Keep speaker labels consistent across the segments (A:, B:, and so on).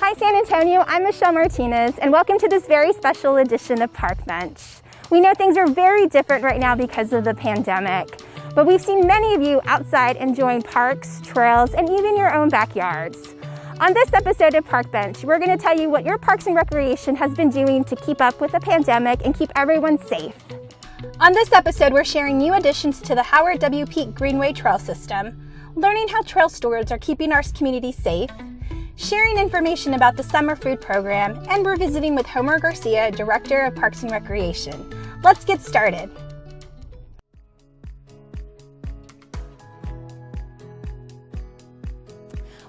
A: Hi San Antonio, I'm Michelle Martinez and welcome to this very special edition of Park Bench. We know things are very different right now because of the pandemic, but we've seen many of you outside enjoying parks, trails, and even your own backyards. On this episode of Park Bench, we're going to tell you what your Parks and Recreation has been doing to keep up with the pandemic and keep everyone safe. On this episode, we're sharing new additions to the Howard W. Peak Greenway Trail System, learning how trail stewards are keeping our community safe, sharing information about the summer food program, and we're visiting with Homer Garcia, Director of Parks and Recreation. Let's get started.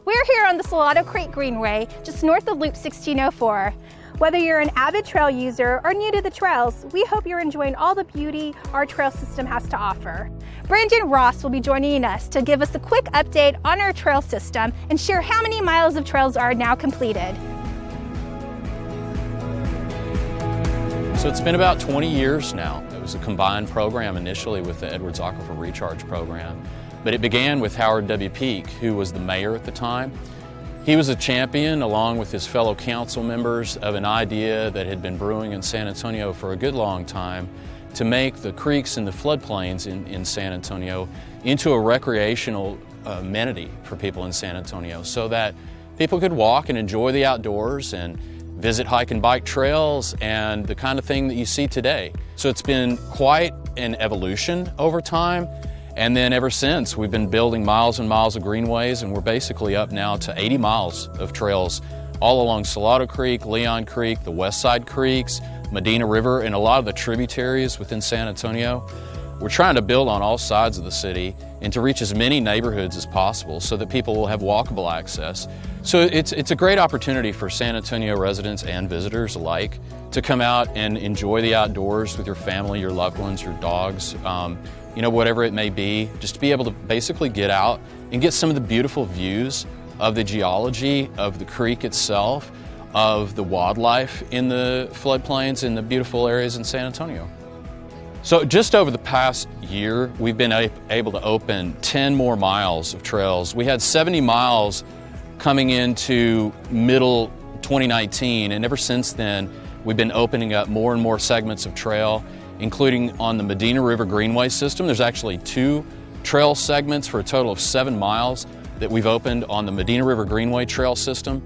A: We're here on the Salado Creek Greenway, just north of Loop 1604. Whether you're an avid trail user or new to the trails, we hope you're enjoying all the beauty our trail system has to offer. Brandon Ross will be joining us to give us a quick update on our trail system and share how many miles of trails are now completed.
B: So it's been about 20 years now. It was a combined program initially with the Edwards Aquifer Recharge Program, but it began with Howard W. Peak, who was the mayor at the time. He was a champion, along with his fellow council members, of an idea that had been brewing in San Antonio for a good long time to make the creeks and the floodplains in San Antonio into a recreational amenity for people in San Antonio so that people could walk and enjoy the outdoors and visit hike and bike trails and the kind of thing that you see today. So it's been quite an evolution over time. And then ever since, we've been building miles and miles of greenways, and we're basically up now to 80 miles of trails all along Salado Creek, Leon Creek, the West Side Creeks, Medina River, and a lot of the tributaries within San Antonio. We're trying to build on all sides of the city and to reach as many neighborhoods as possible so that people will have walkable access. So it's a great opportunity for San Antonio residents and visitors alike to come out and enjoy the outdoors with your family, your loved ones, your dogs, whatever it may be, just to be able to basically get out and get some of the beautiful views of the geology of the creek itself, of the wildlife in the floodplains and the beautiful areas in San Antonio. So just over the past year, we've been able to open 10 more miles of trails. We had 70 miles coming into middle 2019, and ever since then, we've been opening up more and more segments of trail, including on the Medina River Greenway system. There's actually 2 trail segments for a total of 7 miles that we've opened on the Medina River Greenway trail system.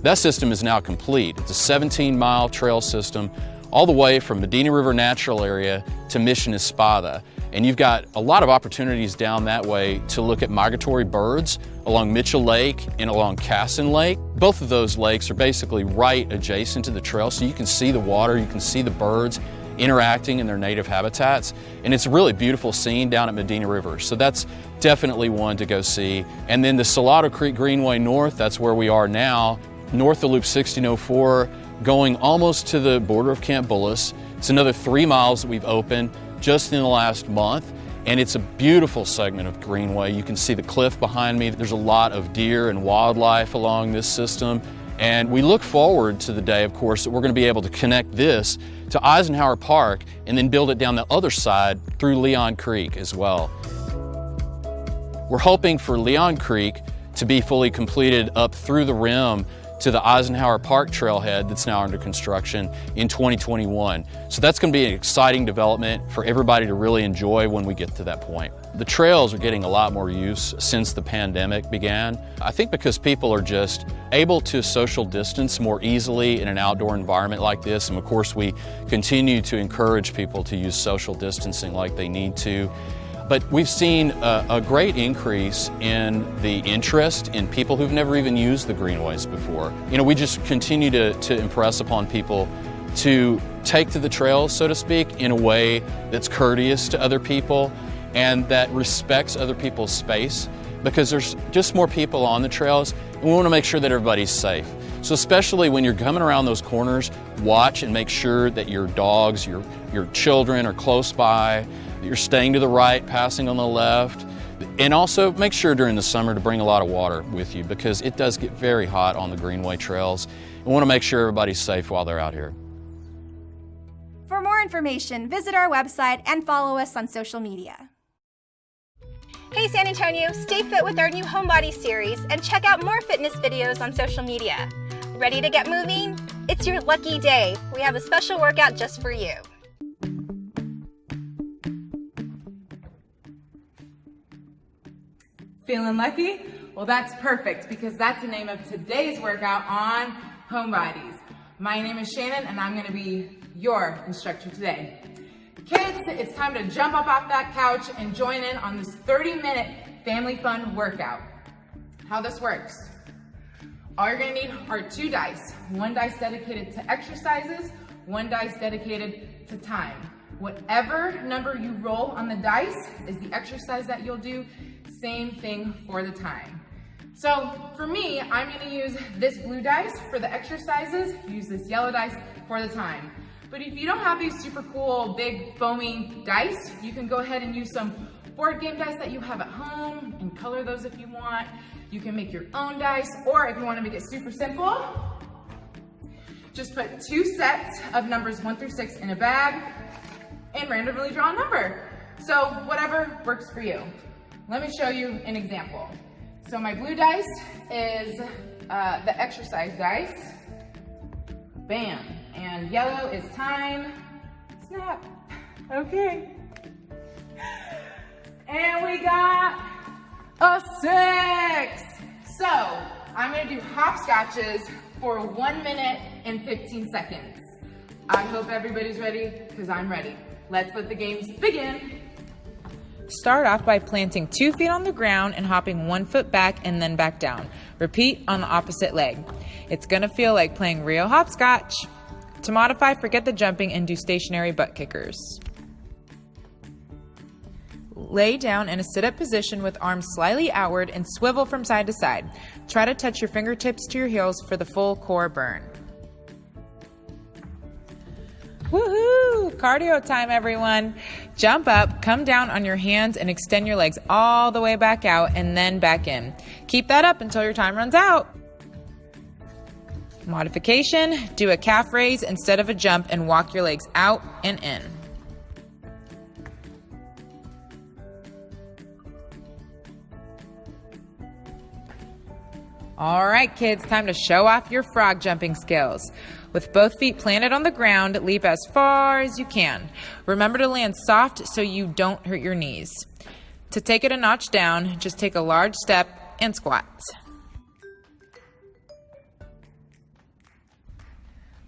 B: That system is now complete. It's a 17-mile trail system all the way from Medina River Natural Area to Mission Espada. And you've got a lot of opportunities down that way to look at migratory birds along Mitchell Lake and along Casson Lake. Both of those lakes are basically right adjacent to the trail, so you can see the water, you can see the birds interacting in their native habitats, and it's a really beautiful scene down at Medina River. So that's definitely one to go see. And then the Salado Creek Greenway North, that's where we are now, north of Loop 1604, going almost to the border of Camp Bullis. It's another 3 miles that we've opened just in the last month, and it's a beautiful segment of greenway. You can see the cliff behind me. There's a lot of deer and wildlife along this system, and we look forward to the day, of course, that we're going to be able to connect this to Eisenhower Park and then build it down the other side through Leon Creek as well. We're hoping for Leon Creek to be fully completed up through the rim to the Eisenhower Park trailhead that's now under construction in 2021. So that's going to be an exciting development for everybody to really enjoy when we get to that point. The trails are getting a lot more use since the pandemic began. I think because people are just able to social distance more easily in an outdoor environment like this, and of course we continue to encourage people to use social distancing like they need to. But we've seen a great increase in the interest in people who've never even used the greenways before. We just continue to impress upon people to take to the trails, so to speak, in a way that's courteous to other people and that respects other people's space, because there's just more people on the trails, and we want to make sure that everybody's safe. So especially when you're coming around those corners, watch and make sure that your dogs, your children are close by, that you're staying to the right, passing on the left, and also make sure during the summer to bring a lot of water with you, because it does get very hot on the greenway trails. We want to make sure everybody's safe while they're out here.
A: For more information, visit our website and follow us on social media. Hey San Antonio, stay fit with our new Homebody series and check out more fitness videos on social media. Ready to get moving? It's your lucky day. We have a special workout just for you.
C: Feeling lucky? Well, that's perfect because that's the name of today's workout on Homebodies. My name is Shannon and I'm gonna be your instructor today. Kids, it's time to jump up off that couch and join in on this 30-minute family fun workout. How this works. All you're gonna need are 2 dice. 1 dice dedicated to exercises, 1 dice dedicated to time. Whatever number you roll on the dice is the exercise that you'll do. Same thing for the time. So for me, I'm gonna use this blue dice for the exercises, use this yellow dice for the time. But if you don't have these super cool, big, foamy dice, you can go ahead and use some board game dice that you have at home and color those if you want. You can make your own dice, or if you wanna make it super simple, just put 2 sets of numbers 1 through 6 in a bag and randomly draw a number. So whatever works for you. Let me show you an example. So my blue dice is the exercise dice. Bam. And yellow is time. Snap. Okay. And we got a 6. So I'm gonna do hopscotches for 1 minute and 15 seconds. I hope everybody's ready, because I'm ready. Let's let the games begin.
D: Start off by planting 2 feet on the ground and hopping 1 foot back and then back down. Repeat on the opposite leg. It's gonna feel like playing real hopscotch. To modify, forget the jumping and do stationary butt kickers. Lay down in a sit-up position with arms slightly outward and swivel from side to side. Try to touch your fingertips to your heels for the full core burn. Woohoo! Cardio time, everyone. Jump up, come down on your hands, and extend your legs all the way back out and then back in. Keep that up until your time runs out. Modification, do a calf raise instead of a jump and walk your legs out and in. All right, kids, time to show off your frog jumping skills. With both feet planted on the ground, leap as far as you can. Remember to land soft so you don't hurt your knees. To take it a notch down, just take a large step and squat.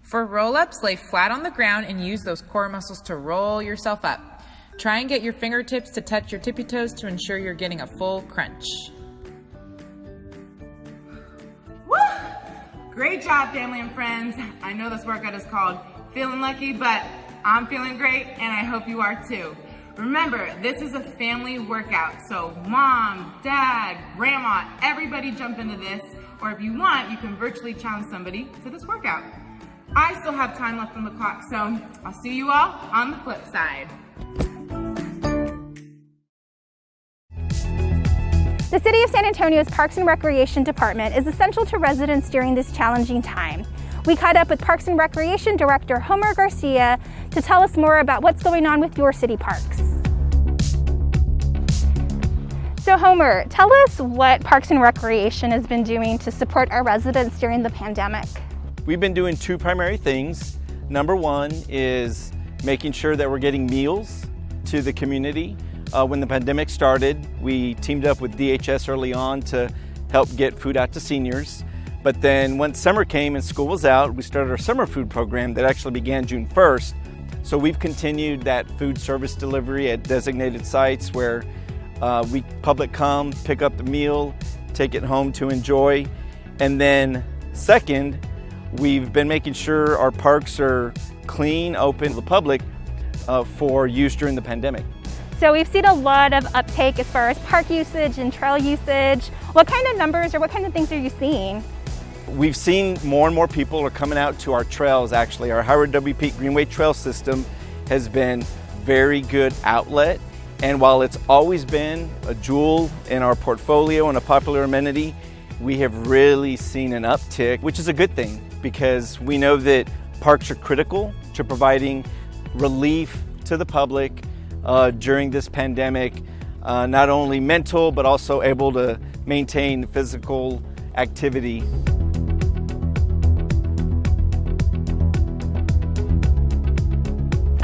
D: For roll-ups, lay flat on the ground and use those core muscles to roll yourself up. Try and get your fingertips to touch your tippy toes to ensure you're getting a full crunch.
C: Great job, family and friends. I know this workout is called Feeling Lucky, but I'm feeling great and I hope you are too. Remember, this is a family workout, so mom, dad, grandma, everybody jump into this, or if you want, you can virtually challenge somebody to this workout. I still have time left on the clock, so I'll see you all on the flip side.
A: The City of San Antonio's Parks and Recreation Department is essential to residents during this challenging time. We caught up with Parks and Recreation Director Homer Garcia to tell us more about what's going on with your city parks. So Homer, tell us what Parks and Recreation has been doing to support our residents during the pandemic.
E: We've been doing 2 primary things. Number 1 is making sure that we're getting meals to the community. When the pandemic started, we teamed up with DHS early on to help get food out to seniors. But then once summer came and school was out, we started our summer food program that actually began June 1st. So we've continued that food service delivery at designated sites where public come, pick up the meal, take it home to enjoy. And then second, we've been making sure our parks are clean, open to the public for use during the pandemic.
A: So we've seen a lot of uptake as far as park usage and trail usage. What kind of numbers or what kind of things are you seeing?
E: We've seen more and more people are coming out to our trails actually. Our Howard W. Peak Greenway Trail System has been very good outlet. And while it's always been a jewel in our portfolio and a popular amenity, we have really seen an uptick, which is a good thing because we know that parks are critical to providing relief to the public during this pandemic, not only mental, but also able to maintain physical activity.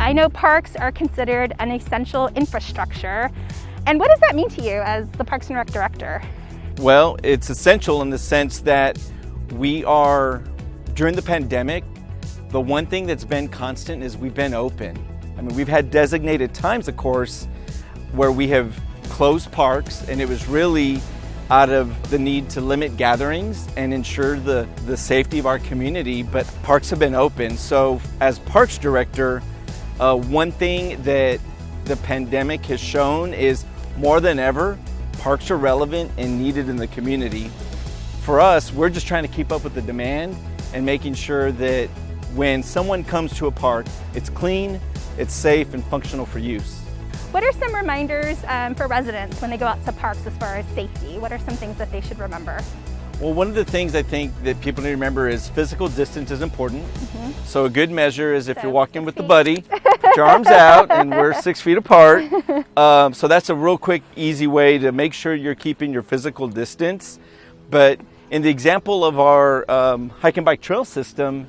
A: I know parks are considered an essential infrastructure. And what does that mean to you as the Parks and Rec director?
E: Well, it's essential in the sense that we are, during the pandemic, the one thing that's been constant is we've been open. I mean, we've had designated times, of course, where we have closed parks, and it was really out of the need to limit gatherings and ensure the safety of our community, but parks have been open. So as Parks Director, one thing that the pandemic has shown is more than ever, parks are relevant and needed in the community. For us, we're just trying to keep up with the demand and making sure that when someone comes to a park, it's clean, it's safe, and functional for use.
A: What are some reminders for residents when they go out to parks as far as safety? What are some things that they should remember?
E: Well, one of the things I think that people need to remember is physical distance is important. So a good measure is if you're walking with a buddy, put your arms out and we're 6 feet apart. So that's a real quick, easy way to make sure you're keeping your physical distance. But in the example of our hike and bike trail system,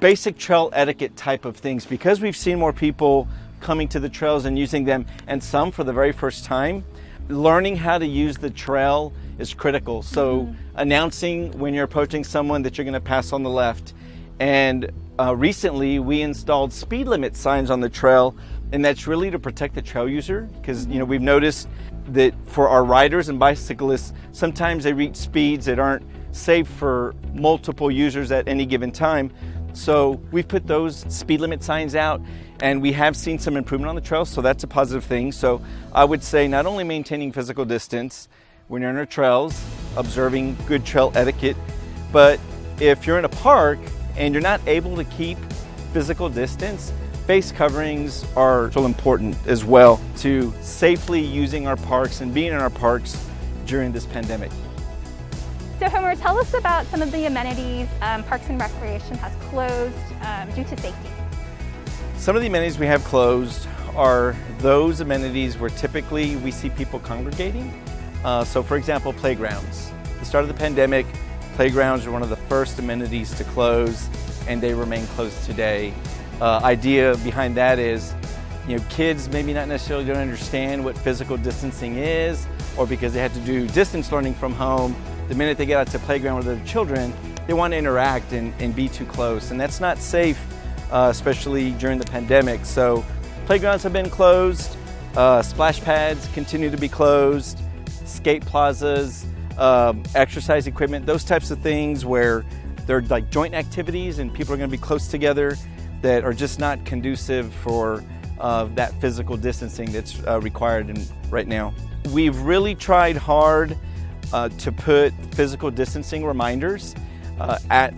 E: basic trail etiquette type of things, because we've seen more people coming to the trails and using them, and some for the very first time, learning how to use the trail is critical. So announcing when you're approaching someone that you're going to pass on the left. And recently we installed speed limit signs on the trail, and that's really to protect the trail user, because we've noticed that for our riders and bicyclists, sometimes they reach speeds that aren't safe for multiple users at any given time. So we've put those speed limit signs out, and we have seen some improvement on the trails, so that's a positive thing. So I would say not only maintaining physical distance when you're on our trails, observing good trail etiquette, but if you're in a park and you're not able to keep physical distance, face coverings are so important as well to safely using our parks and being in our parks during this pandemic.
A: So Homer, tell us about some of the amenities Parks and Recreation has closed due to safety.
E: Some of the amenities we have closed are those amenities where typically we see people congregating. So for example, playgrounds. At the start of the pandemic, playgrounds were one of the first amenities to close, and they remain closed today. Idea behind that is, kids maybe not necessarily don't understand what physical distancing is, or because they had to do distance learning from home, the minute they get out to the playground with their children, they want to interact and be too close. And that's not safe, especially during the pandemic. So playgrounds have been closed, splash pads continue to be closed, skate plazas, exercise equipment, those types of things where they're like joint activities and people are going to be close together that are just not conducive for that physical distancing that's required right now. We've really tried hard to put physical distancing reminders at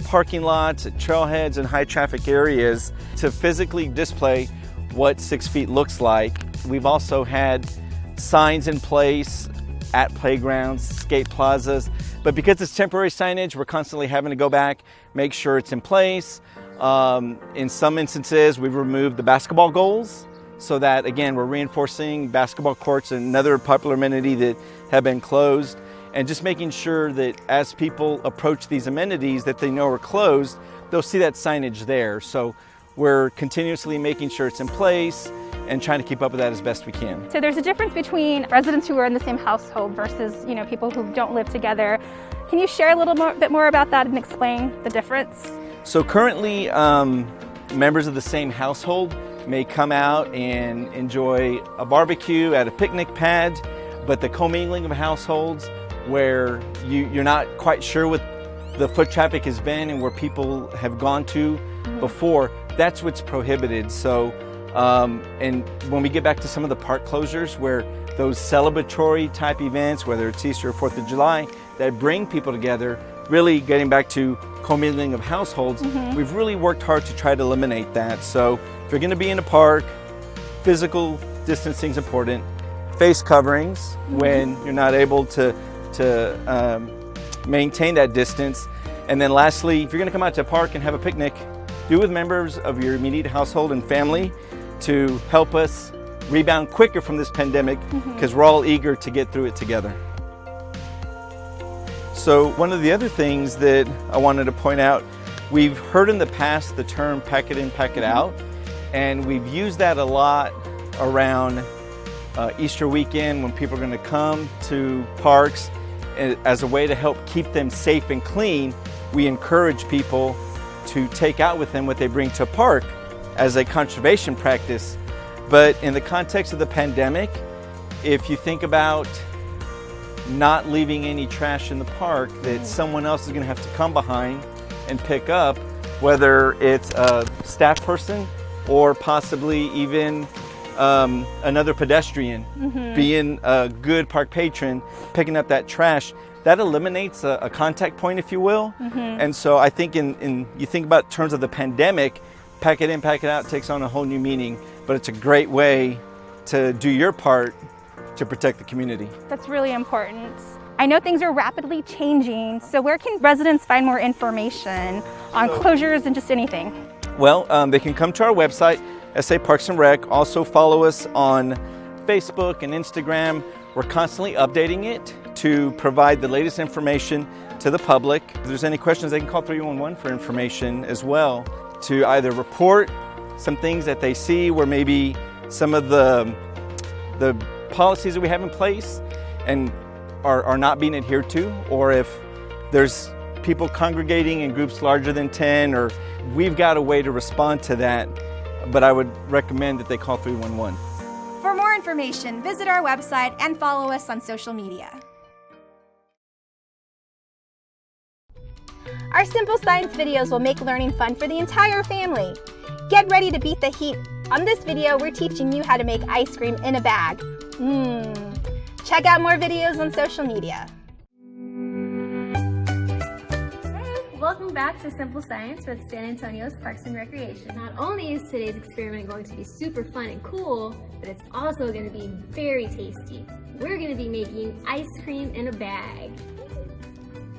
E: parking lots, at trailheads, and high traffic areas to physically display what 6 feet looks like. We've also had signs in place at playgrounds, skate plazas, but because it's temporary signage, we're constantly having to go back, make sure it's in place. In some instances, we've removed the basketball goals so that, again, we're reinforcing basketball courts, another popular amenity that have been closed, and just making sure that as people approach these amenities that they know are closed, they'll see that signage there. So we're continuously making sure it's in place and trying to keep up with that as best we can.
A: So there's a difference between residents who are in the same household versus people who don't live together. Can you share a little bit more about that and explain the difference?
E: So currently, members of the same household may come out and enjoy a barbecue at a picnic pad, but the commingling of households where you're not quite sure what the foot traffic has been and where people have gone to before, that's what's prohibited. So, and when we get back to some of the park closures where those celebratory type events, whether it's Easter or 4th of July, that bring people together, really getting back to commingling of households, we've really worked hard to try to eliminate that. So if you're going to be in a park, physical distancing is important. Face coverings when you're not able to maintain that distance. And then lastly, if you're going to come out to a park and have a picnic, do it with members of your immediate household and family to help us rebound quicker from this pandemic, because we're all eager to get through it together. So one of the other things that I wanted to point out, we've heard in the past the term pack it in, pack it out. And we've used that a lot around Easter weekend when people are going to come to parks. As a way to help keep them safe and clean, we encourage people to take out with them what they bring to a park as a conservation practice. But in the context of the pandemic, if you think about not leaving any trash in the park that someone else is going to have to come behind and pick up, whether it's a staff person or possibly even another pedestrian being a good park patron, picking up that trash, that eliminates a contact point, if you will. And so I think in you think about terms of the pandemic, pack it in, pack it out takes on a whole new meaning, but it's a great way to do your part to protect the community.
A: That's really important. I know things are rapidly changing, so where can residents find more information on closures and just anything?
E: Well, they can come to our website, SA Parks and Rec. Also follow us on Facebook and Instagram. We're constantly updating it to provide the latest information to the public. If there's any questions, they can call 311 for information as well, to either report some things that they see where maybe some of the policies that we have in place and are not being adhered to, or if there's people congregating in groups larger than 10, or we've got a way to respond to that, but I would recommend that they call 311.
A: For more information, visit our website and follow us on social media. Our Simple Science videos will make learning fun for the entire family. Get ready to beat the heat. On this video, we're teaching you how to make ice cream in a bag. Check out more videos on social media.
F: Welcome back to Simple Science with San Antonio's Parks and Recreation. Not only is today's experiment going to be super fun and cool, but it's also going to be very tasty. We're going to be making ice cream in a bag.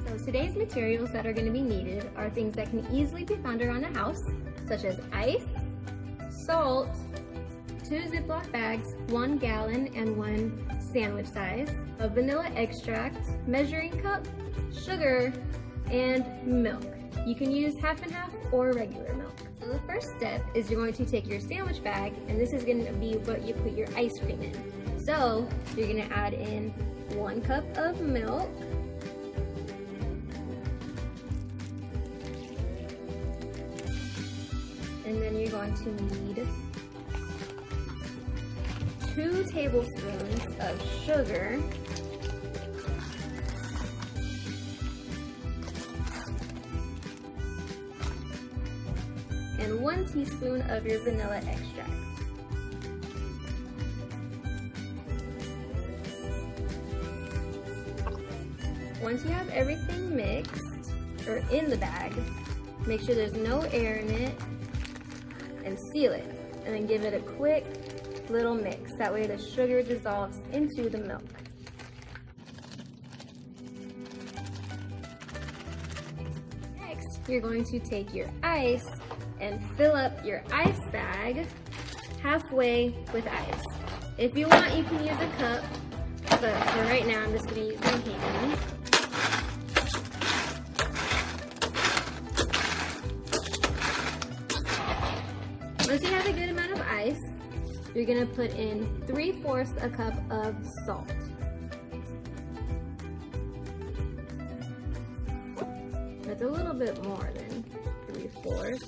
F: So today's materials that are going to be needed are things that can easily be found around the house, such as ice, salt, 2 Ziploc bags, 1 gallon and 1 sandwich size, a vanilla extract, measuring cup, sugar, and milk. You can use half and half or regular milk. So the first step is you're going to take your sandwich bag, and this is going to be what you put your ice cream in. So you're going to add in 1 cup of milk, and then you're going to need 2 tablespoons of sugar, and 1 teaspoon of your vanilla extract. Once you have everything mixed, or in the bag, make sure there's no air in it, and seal it, and then give it a quick little mix. That way the sugar dissolves into the milk. Next, you're going to take your ice and fill up your ice bag halfway with ice. If you want, you can use a cup, but for right now I'm just going to use my hand. Once you have a good amount of ice, you're going to put in 3/4 a cup of salt. That's a little bit more than 3/4,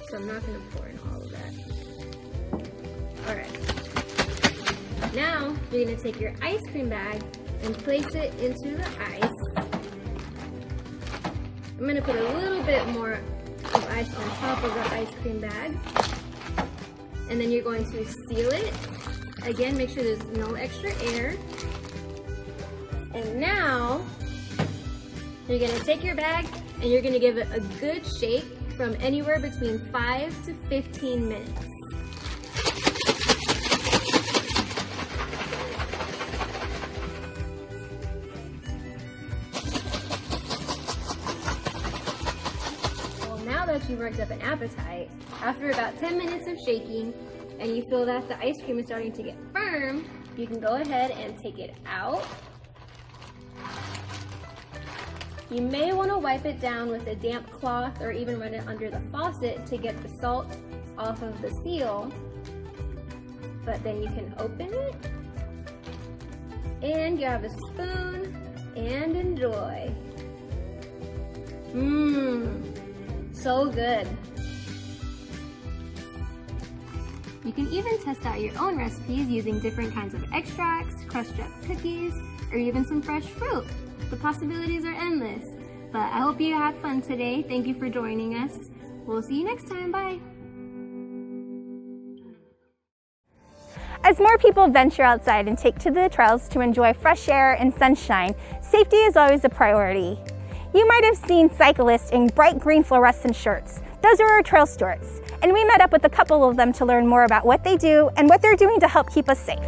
F: so I'm not going to pour in all of that. Alright. Now, you're going to take your ice cream bag and place it into the ice. I'm going to put a little bit more of ice on top of the ice cream bag. And then you're going to seal it. Again, make sure there's no extra air. And now, you're going to take your bag and you're going to give it a good shake from anywhere between 5 to 15 minutes. Well, now that you've worked up an appetite, after about 10 minutes of shaking, and you feel that the ice cream is starting to get firm, you can go ahead and take it out. You may want to wipe it down with a damp cloth or even run it under the faucet to get the salt off of the seal. But then you can open it and you have a spoon and enjoy. So good. You can even test out your own recipes using different kinds of extracts, crushed up cookies, or even some fresh fruit. The possibilities are endless. But I hope you had fun today. Thank you for joining us. We'll see you next time. Bye.
A: As more people venture outside and take to the trails to enjoy fresh air and sunshine, safety is always a priority. You might have seen cyclists in bright green fluorescent shirts. Those are our trail stewards, and we met up with a couple of them to learn more about what they do and what they're doing to help keep us safe.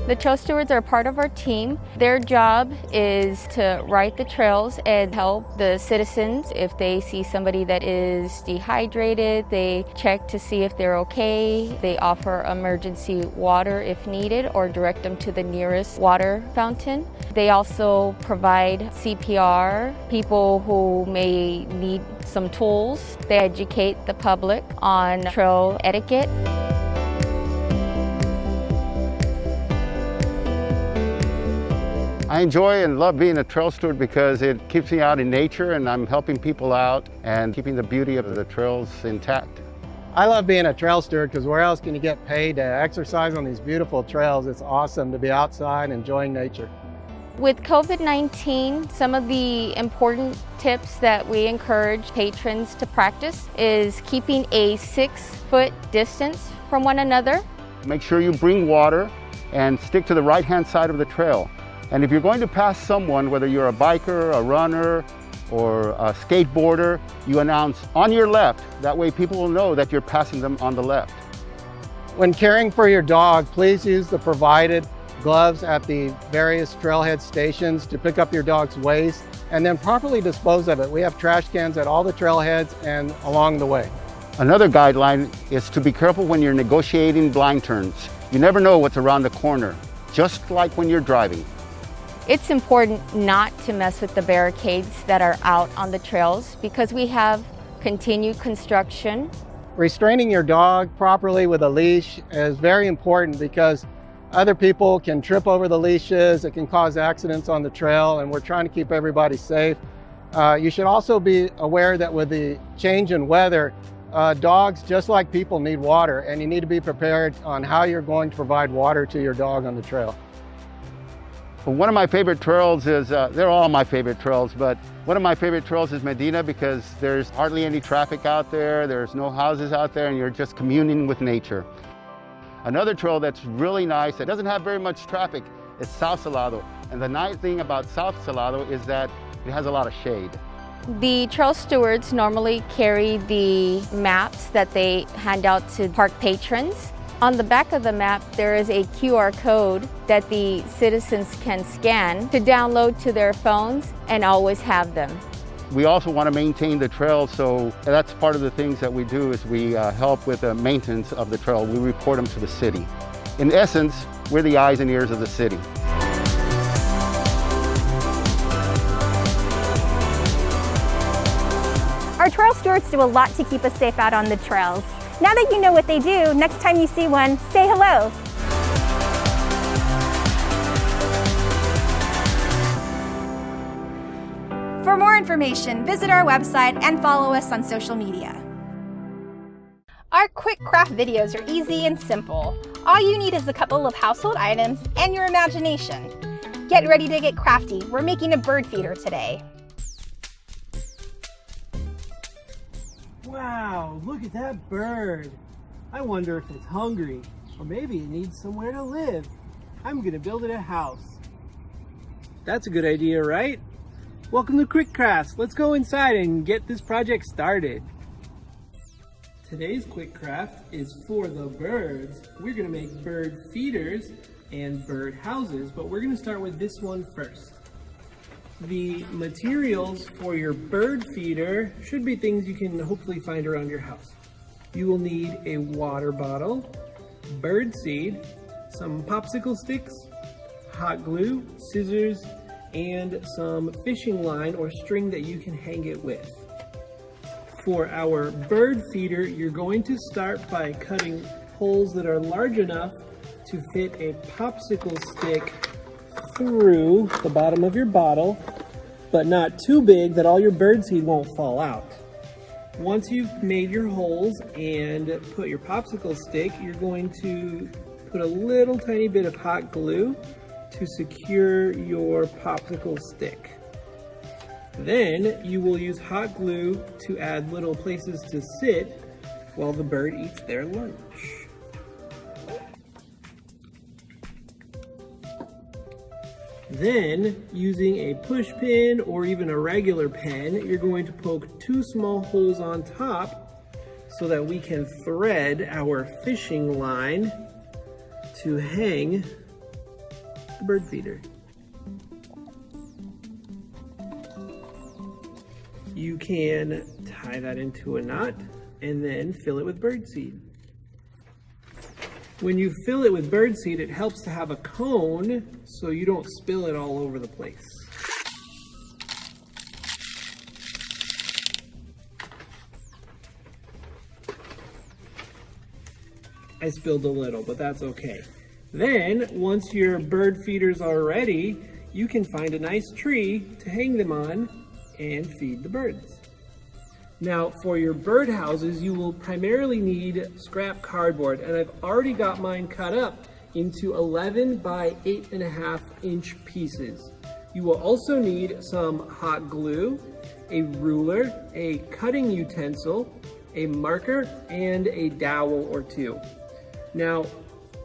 G: The trail stewards are part of our team. Their job is to ride the trails and help the citizens. If they see somebody that is dehydrated, they check to see if they're okay. They offer emergency water if needed or direct them to the nearest water fountain. They also provide CPR, people who may need some tools. They educate the public on trail etiquette.
H: I enjoy and love being a trail steward because it keeps me out in nature and I'm helping people out and keeping the beauty of the trails intact.
I: I love being a trail steward because where else can you get paid to exercise on these beautiful trails? It's awesome to be outside enjoying nature.
G: With COVID-19, some of the important tips that we encourage patrons to practice is keeping a 6-foot distance from one another.
H: Make sure you bring water and stick to the right-hand side of the trail. And if you're going to pass someone, whether you're a biker, a runner, or a skateboarder, you announce on your left. That way people will know that you're passing them on the left.
I: When caring for your dog, please use the provided gloves at the various trailhead stations to pick up your dog's waste and then properly dispose of it. We have trash cans at all the trailheads and along the way.
H: Another guideline is to be careful when you're negotiating blind turns. You never know what's around the corner, just like when you're driving.
G: It's important not to mess with the barricades that are out on the trails because we have continued construction.
I: Restraining your dog properly with a leash is very important because other people can trip over the leashes. It can cause accidents on the trail, and we're trying to keep everybody safe. You should also be aware that with the change in weather, dogs, just like people, need water, and you need to be prepared on how you're going to provide water to your dog on the trail.
H: Well, one of my favorite trails is, they're all my favorite trails, but one of my favorite trails is Medina because there's hardly any traffic out there, there's no houses out there, and you're just communing with nature. Another trail that's really nice, that doesn't have very much traffic, is South Salado. And the nice thing about South Salado is that it has a lot of shade.
G: The trail stewards normally carry the maps that they hand out to park patrons. On the back of the map, there is a QR code that the citizens can scan to download to their phones and always have them.
H: We also want to maintain the trail, so that's part of the things that we do is we help with the maintenance of the trail. We report them to the city. In essence, we're the eyes and ears of the city.
A: Our trail stewards do a lot to keep us safe out on the trails. Now that you know what they do, next time you see one, say hello. For more information, visit our website and follow us on social media. Our quick craft videos are easy and simple. All you need is a couple of household items and your imagination. Get ready to get crafty. We're making a bird feeder today.
J: Wow, look at that bird. I wonder if it's hungry, or maybe it needs somewhere to live. I'm gonna build it a house. That's a good idea, right? Welcome to Quick Crafts. Let's go inside and get this project started. Today's quick craft is for the birds. We're gonna make bird feeders and bird houses, but we're gonna start with this one first. The materials for your bird feeder should be things you can hopefully find around your house. You will need a water bottle, bird seed, some popsicle sticks, hot glue, scissors, and some fishing line or string that you can hang it with. For our bird feeder, you're going to start by cutting holes that are large enough to fit a popsicle stick through the bottom of your bottle, but not too big that all your bird seed won't fall out. Once you've made your holes and put your popsicle stick, you're going to put a little tiny bit of hot glue to secure your popsicle stick. Then you will use hot glue to add little places to sit while the bird eats their lunch. Then, using a push pin or even a regular pen, you're going to poke 2 small holes on top so that we can thread our fishing line to hang the bird feeder. You can tie that into a knot and then fill it with birdseed. When you fill it with birdseed, it helps to have a cone so you don't spill it all over the place. I spilled a little, but that's okay. Then, once your bird feeders are ready, you can find a nice tree to hang them on and feed the birds. Now, for your bird houses, you will primarily need scrap cardboard, and I've already got mine cut up into 11 by 8.5 inch pieces. You will also need some hot glue, a ruler, a cutting utensil, a marker, and a dowel or 2. Now,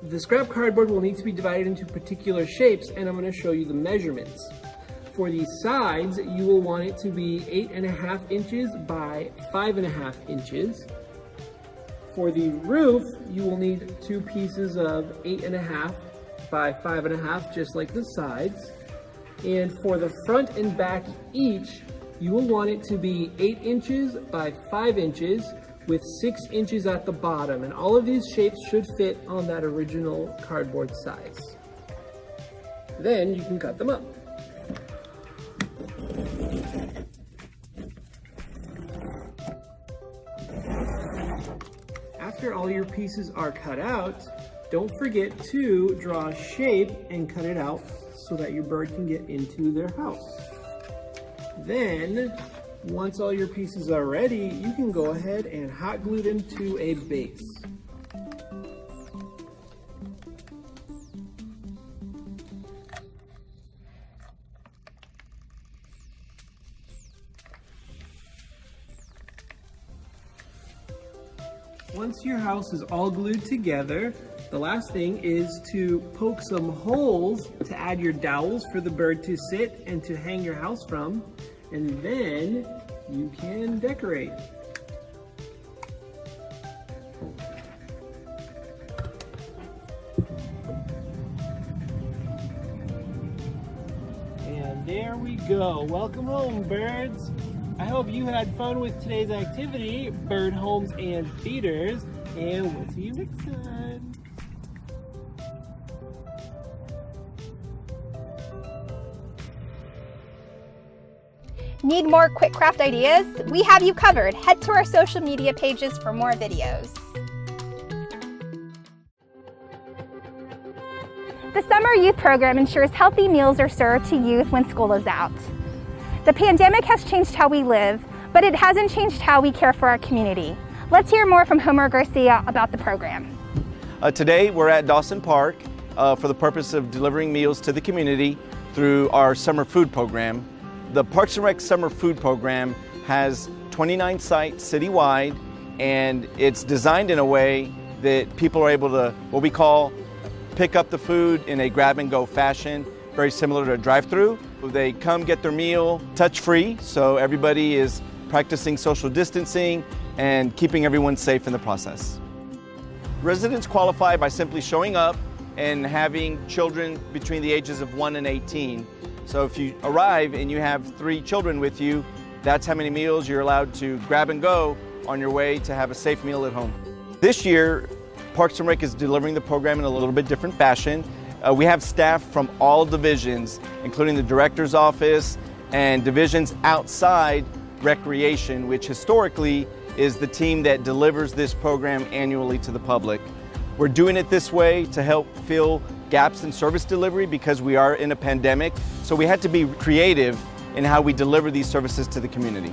J: the scrap cardboard will need to be divided into particular shapes, and I'm going to show you the measurements. For the sides, you will want it to be 8.5 inches by 5.5 inches. For the roof, you will need 2 pieces of 8.5 by 5.5, just like the sides. And for the front and back each, you will want it to be 8 inches by 5 inches with 6 inches at the bottom. And all of these shapes should fit on that original cardboard size. Then you can cut them up. After all your pieces are cut out, don't forget to draw a shape and cut it out so that your bird can get into their house. Then, once all your pieces are ready, you can go ahead and hot glue them to a base. Once your house is all glued together, the last thing is to poke some holes to add your dowels for the bird to sit and to hang your house from, and then you can decorate. And there we go. Welcome home, birds. I hope you had fun with today's activity, bird homes and feeders, and we'll see you next time.
A: Need more quick craft ideas? We have you covered. Head to our social media pages for more videos. The Summer Youth Program ensures healthy meals are served to youth when school is out. The pandemic has changed how we live, but it hasn't changed how we care for our community. Let's hear more from Homer Garcia about the program.
E: Today we're at Dawson Park for the purpose of delivering meals to the community through our summer food program. The Parks and Rec Summer Food Program has 29 sites citywide, and it's designed in a way that people are able to, what we call, pick up the food in a grab-and-go fashion, very similar to a drive-through. They come get their meal touch-free, so everybody is practicing social distancing and keeping everyone safe in the process. Residents qualify by simply showing up and having children between the ages of 1 and 18. So if you arrive and you have 3 children with you, that's how many meals you're allowed to grab and go on your way to have a safe meal at home. This year, Parks and Rec is delivering the program in a little bit different fashion. We have staff from all divisions, including the director's office and divisions outside recreation, which historically is the team that delivers this program annually to the public. We're doing it this way to help fill gaps in service delivery because we are in a pandemic, so we had to be creative in how we deliver these services to the community.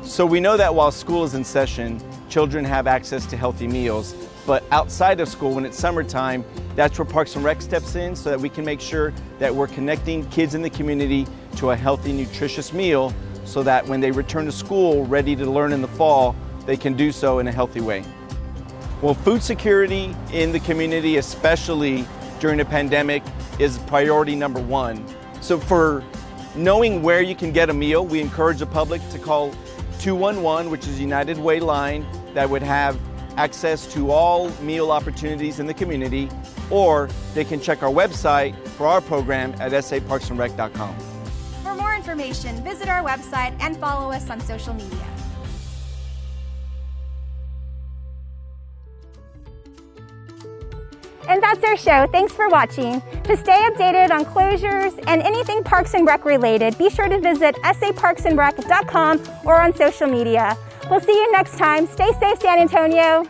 E: So we know that while school is in session, children have access to healthy meals, but outside of school, when it's summertime, that's where Parks and Rec steps in so that we can make sure that we're connecting kids in the community to a healthy, nutritious meal so that when they return to school ready to learn in the fall, they can do so in a healthy way. Well, food security in the community, especially during a pandemic, is priority number 1. So for knowing where you can get a meal, we encourage the public to call 211, which is a United Way line that would have access to all meal opportunities in the community, or they can check our website for our program at saparksandrec.com.
A: For more information, visit our website and follow us on social media. And that's our show. Thanks for watching. To stay updated on closures and anything Parks and Rec related, be sure to visit saparksandrec.com or on social media. We'll see you next time. Stay safe, San Antonio.